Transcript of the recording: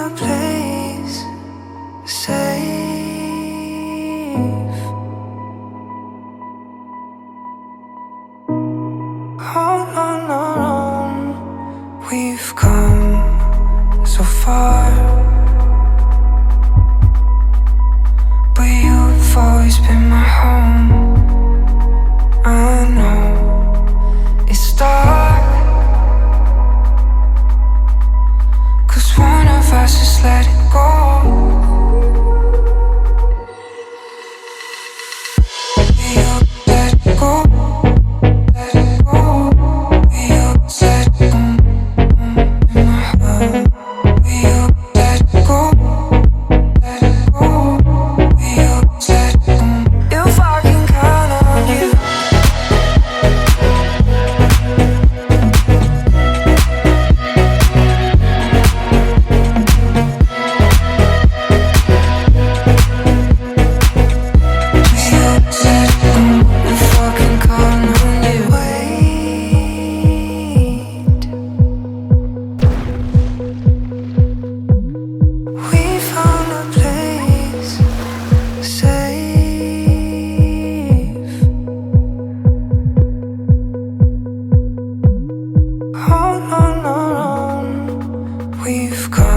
a place safe. Hold on, we've come so far, but you've always been my home. I know it's dark, 'cause one of us just let it go. Will you let it go? Let it go. Will you let it go? In my heart. Will you let it go? Let it go. Will you let it go? If I can count on you. We've come